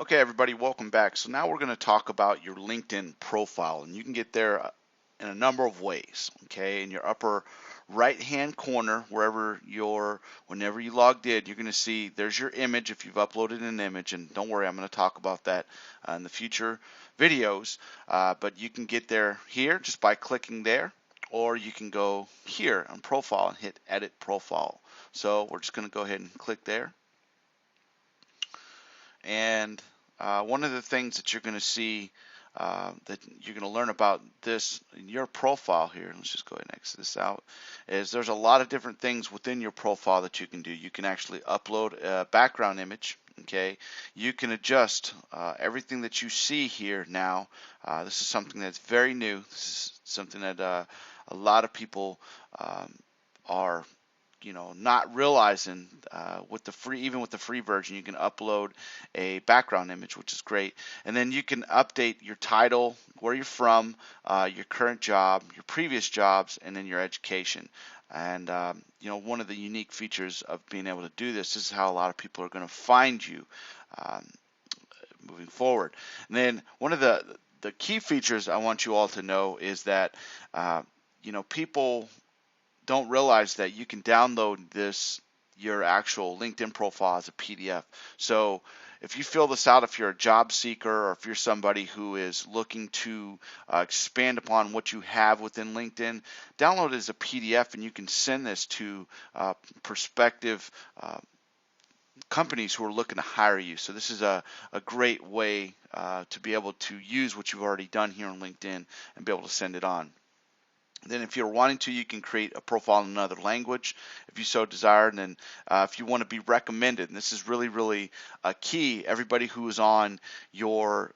Okay, everybody, welcome back. So now we're going to talk about your LinkedIn profile, and you can get there in a number of ways. Okay, in your upper right-hand corner, whenever you logged in, you're going to see there's your image if you've uploaded an image, and don't worry, I'm going to talk about that in the future videos. But you can get there here just by clicking there, or you can go here on profile and hit Edit Profile. So we're just going to go ahead and click there. And one of the things that you're going to see that you're going to learn about this in your profile here, let's just go ahead and exit this out, is there's a lot of different things within your profile that you can do. You can actually upload a background image. Okay, you can adjust everything that you see here now. This is something that's very new. This is something that a lot of people are not realizing even with the free version, you can upload a background image, which is great. And then you can update your title, where you're from, your current job, your previous jobs, and then your education. And one of the unique features of being able to do this is how a lot of people are going to find you moving forward. And then one of the key features I want you all to know is that people don't realize that you can download your actual LinkedIn profile as a PDF. So if you fill this out, if you're a job seeker or if you're somebody who is looking to expand upon what you have within LinkedIn, download it as a PDF and you can send this to prospective companies who are looking to hire you. So this is a great way to be able to use what you've already done here on LinkedIn and be able to send it on. Then if you're wanting to, you can create a profile in another language if you so desire. And then if you want to be recommended, and this is really, really key, everybody who is on your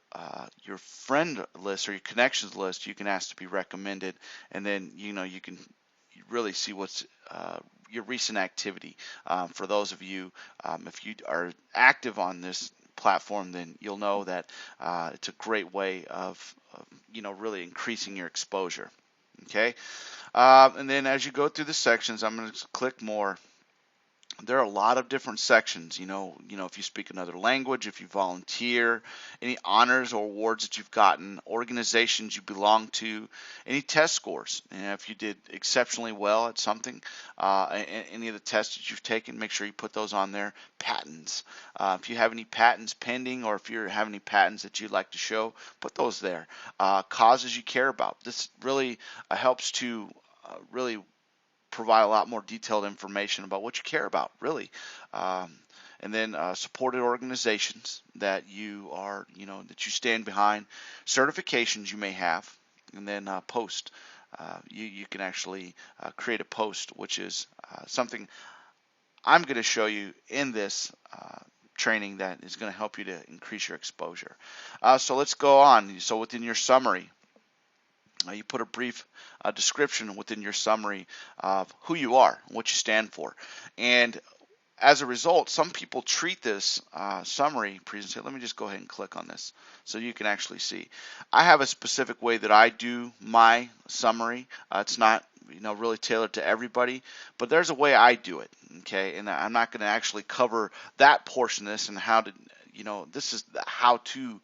friend list or your connections list, you can ask to be recommended. And then, you can really see what's your recent activity. For those of you, if you are active on this platform, then you'll know that it's a great way of really increasing your exposure. Okay, and then as you go through the sections, I'm going to click more. There are a lot of different sections. If you speak another language, if you volunteer, any honors or awards that you've gotten, organizations you belong to, any test scores. And if you did exceptionally well at something, any of the tests that you've taken, make sure you put those on there. Patents. If you have any patents pending, or if you have any patents that you'd like to show, put those there. Causes you care about. This really helps to really provide a lot more detailed information about what you care about, really. And then supported organizations that you are, that you stand behind, certifications you may have, and then post. You can actually create a post, which is something I'm going to show you in this training that is going to help you to increase your exposure. So let's go on. So within your summary, you put a brief description within your summary of who you are, what you stand for. And as a result, some people treat this summary presentation. Let me just go ahead and click on this so you can actually see. I have a specific way that I do my summary. It's not really tailored to everybody, but there's a way I do it. Okay, and I'm not going to actually cover that portion of this and how to this is how to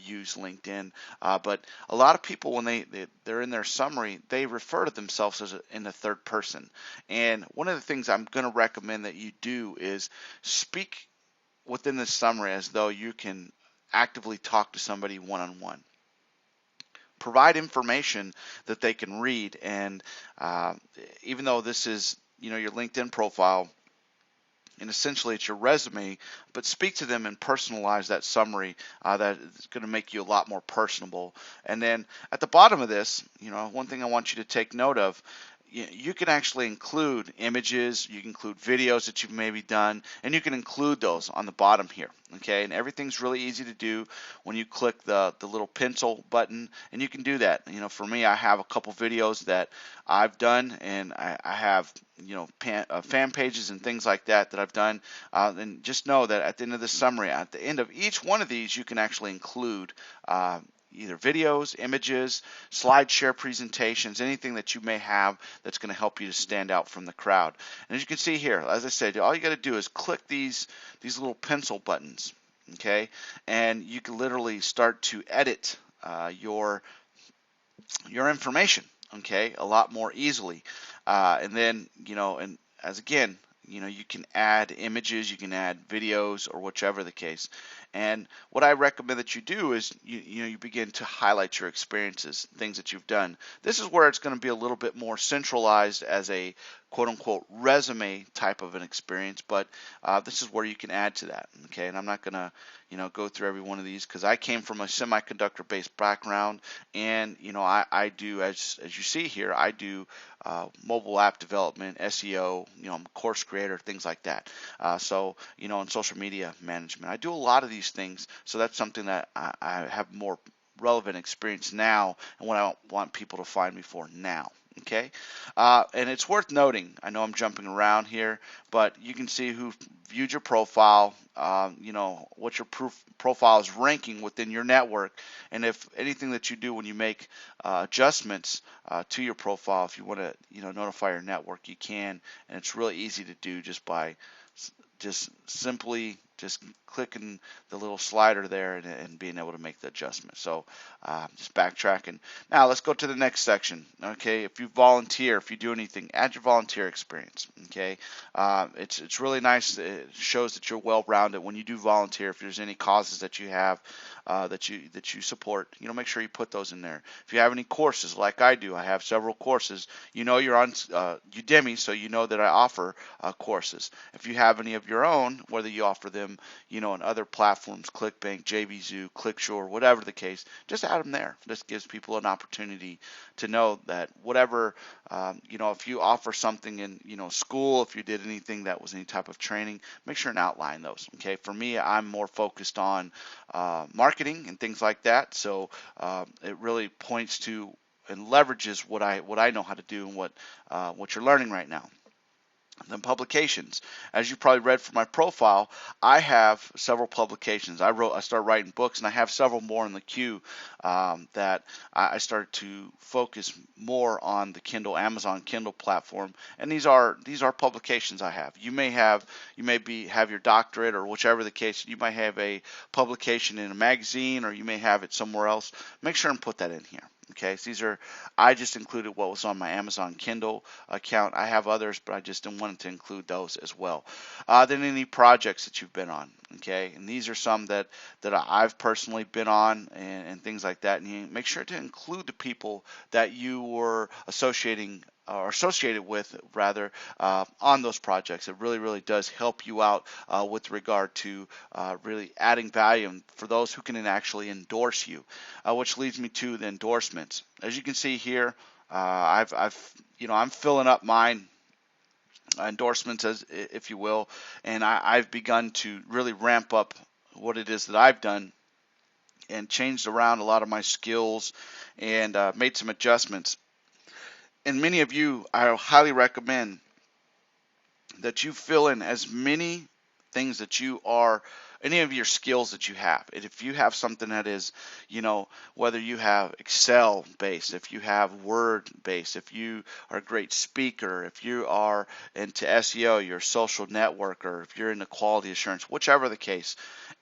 use LinkedIn. But a lot of people, when they're in their summary, they refer to themselves as in the third person. And one of the things I'm going to recommend that you do is speak within this summary as though you can actively talk to somebody one-on-one. Provide information that they can read, and even though this is your LinkedIn profile, and essentially it's your resume, but speak to them and personalize that summary. That is going to make you a lot more personable. And then at the bottom of this, one thing I want you to take note of, you can actually include images, you can include videos that you've maybe done, and you can include those on the bottom here. Okay, and everything's really easy to do when you click the little pencil button, and you can do that. For me, I have a couple videos that I've done, and I have fan pages and things like that I've done. And just know that at the end of the summary, at the end of each one of these, you can actually include either videos, images, slide share presentations, anything that you may have that's going to help you to stand out from the crowd. And as you can see here, as I said, all you got to do is click these little pencil buttons. okay? And you can literally start to edit your information, okay, a lot more easily. And then, and as again, you can add images, you can add videos, or whichever the case. And what I recommend that you do is you begin to highlight your experiences, things that you've done. This is where it's going to be a little bit more centralized as a quote unquote resume type of an experience, but this is where you can add to that, okay? And I'm not going to go through every one of these because I came from a semiconductor based background, and I do, as you see here, I do mobile app development, SEO, I'm a course creator, things like that. So and social media management, I do a lot of these things. So that's something that I have more relevant experience now, and what I want people to find me for now. Okay, and it's worth noting, I know I'm jumping around here, but you can see who viewed your profile, what your profile is ranking within your network, and if anything that you do when you make adjustments to your profile, if you want to notify your network, you can, and it's really easy to do just by simply clicking the little slider there and being able to make the adjustment. So just backtracking. Now let's go to the next section. Okay, if you volunteer, if you do anything, add your volunteer experience. Okay, it's really nice. It shows that you're well-rounded when you do volunteer. If there's any causes that you have that you support, make sure you put those in there. If you have any courses, like I do, I have several courses. You're on Udemy, so you know that I offer courses. If you have any of your own, whether you offer them, on other platforms, ClickBank, JVZoo, ClickShore, whatever the case, just add them there. This gives people an opportunity to know that whatever, if you offer something in, school, if you did anything that was any type of training, make sure and outline those. Okay, for me, I'm more focused on marketing and things like that, so it really points to and leverages what I know how to do and what you're learning right now. Then publications. As you probably read from my profile, I have several publications. I started writing books, and I have several more in the queue that I started to focus more on the Amazon Kindle platform. And these are publications I have. You may have your doctorate or whichever the case. You might have a publication in a magazine, or you may have it somewhere else. Make sure and put that in here. Okay, so I just included what was on my Amazon Kindle account. I have others, but I just wanted to include those as well. Then any projects that you've been on, okay, and these are some that I've personally been on and things like that. And you make sure to include the people that you were associated with, rather, on those projects. It really does help you out with regard to really adding value for those who can actually endorse you, which leads me to the endorsements. As you can see here, I'm filling up mine endorsements, as if you will, and I've begun to really ramp up what it is that I've done and changed around a lot of my skills and made some adjustments. And many of you, I highly recommend that you fill in as many things that you are, any of your skills that you have. And if you have something that is, whether you have Excel based, if you have Word based, if you are a great speaker, if you are into SEO, you're a social networker, if you're into quality assurance, whichever the case,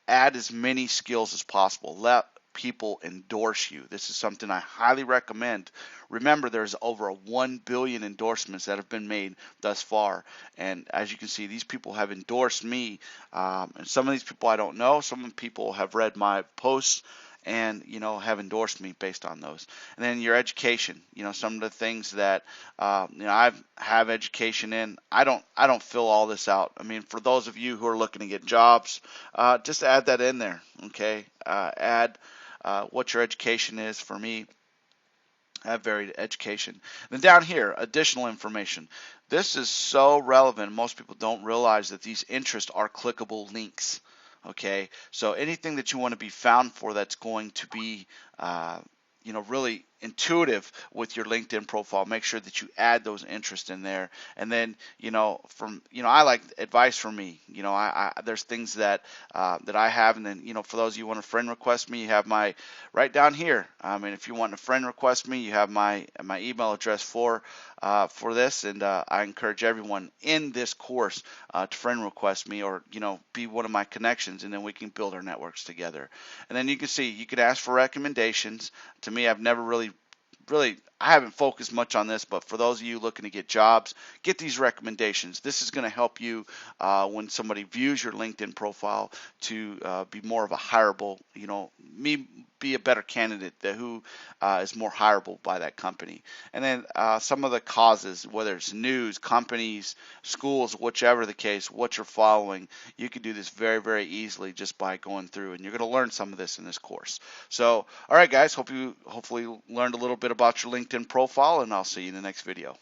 add as many skills as possible. Let people endorse you. This is something I highly recommend. Remember, there's over 1 billion endorsements that have been made thus far, and as you can see, these people have endorsed me, and some of these people I don't know. Some people have read my posts and have endorsed me based on those. And then your education, some of the things that I have education in. I don't fill all this out. I mean, for those of you who are looking to get jobs, just add that in there. Okay, add what your education is. For me, I have varied education. Then down here, additional information. This is so relevant. Most people don't realize that these interests are clickable links. Okay, so anything that you want to be found for that's going to be, really intuitive with your LinkedIn profile. Make sure that you add those interests in there. And then, I like advice from me. There's things that I have, and then, for those of you who want to friend request me, you have my right down here. And if you want to friend request me, you have my email address for this. And I encourage everyone in this course to friend request me, or be one of my connections, and then we can build our networks together. And then you can see, you can ask for recommendations. To me, I've never really, I haven't focused much on this, but for those of you looking to get jobs, get these recommendations. This is going to help you when somebody views your LinkedIn profile to be more of a hireable, be a better candidate who is more hireable by that company. And then some of the causes, whether it's news, companies, schools, whichever the case, what you're following, you can do this very, very easily just by going through, and you're going to learn some of this in this course. So, all right, guys, hopefully learned a little bit about your LinkedIn profile, and I'll see you in the next video.